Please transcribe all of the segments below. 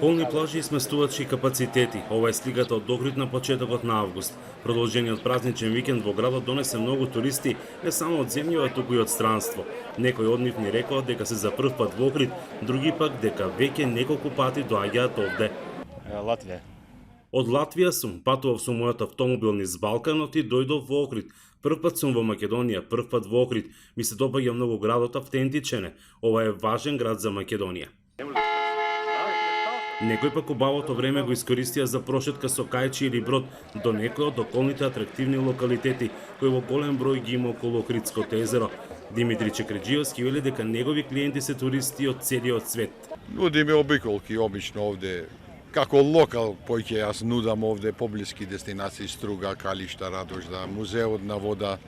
Полни плажи и сместувачки капацитети. Ова е сликата од Охрид на почетокот на август. Продолжениот празничен викенд во градот донесе многу туристи, не само од земјава, туку и од странство. Некои од нив ни рекоа дека се за прв пат во Охрид, други пак дека веќе неколку пати доаѓаат овде. Латвија. Од Латвија сум, патував со мојот автомобил низ Балканот и дојдов во Охрид. Прв пат сум во Македонија, прв пат во Охрид. Ми се допаѓа многу градот, автентичен е. Ова е важен град за Македонија. Некој пак убавото време го искористија за прошетка со кајчи или брод до некои од околните атрактивни локалитети кои во голем број ги има околу Охридското езеро. Димитри Чекреджиевски вели дека негови клиенти се туристи од целиот свет. Нудиме обиколки обично овде. Како локал, поќе јас нудам овде поблиски дестинации Струга, Калишта, Радожда, музеот на вода,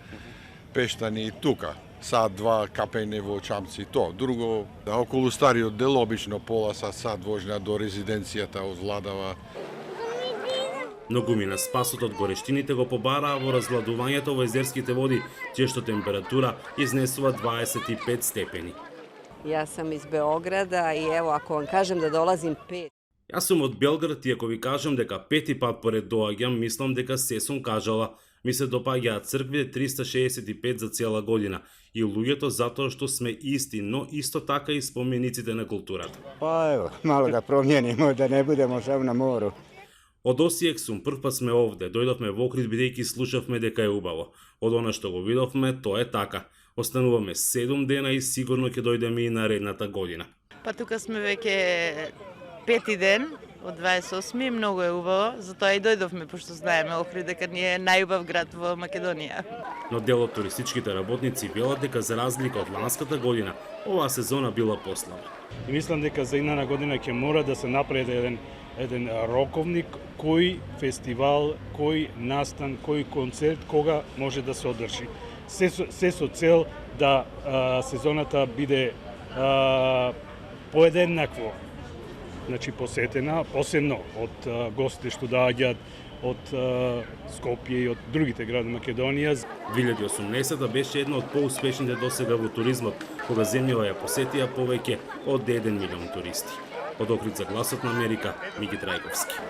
Пештани и тука. Сад-два капење во Чамци, то. Друго, околу стариот дел, обично пола сад вожна до резиденцијата од Владава. Но гумина спасот од горештините го побараа во разгладувањето во езерските води, чија што температура изнесува 25 степени. Јас сам из Београда и ево, ако вам кажем да долазим 5. Јас сум од Белград и ако ви кажам дека пети пат поред доаѓам, мислам дека се сум кажала. Ми се допаѓаат црквите 365 за цела година и луѓето затоа што сме исти, но исто така и спомениците на културата. Па ево, мало да промјенимо, да не будемо само на мору. Од Осијек сум, прв пат сме овде, дојдовме во Охрид бидејќи слушавме дека е убаво. Од она што го видовме, тоа е така. Остануваме 7 дена и сигурно ќе дојдеме и наредната година. Па тука сме веќе пети ден, од 28, многу е убаво, затоа и дојдовме, пошто знаеме Охрид дека ни е најубав град во Македонија. Но дел од туристичките работници велат дека за разлика од ланската година, оваа сезона била послаба. И мислам дека за идната година ќе мора да се направи еден роковник кој фестивал, кој настан, кој концерт, кога може да се одржи. Се со цел да сезоната биде поеднакво, значи посетена, посебно од гостите што доаѓаат од Скопје и од другите градови Македонија. 2018 беше една од поуспешните досега во туризмот, кога земјава ја посетија повеќе од 1 милион туристи. Од Охрид за гласот на Америка, Мики Трајковски.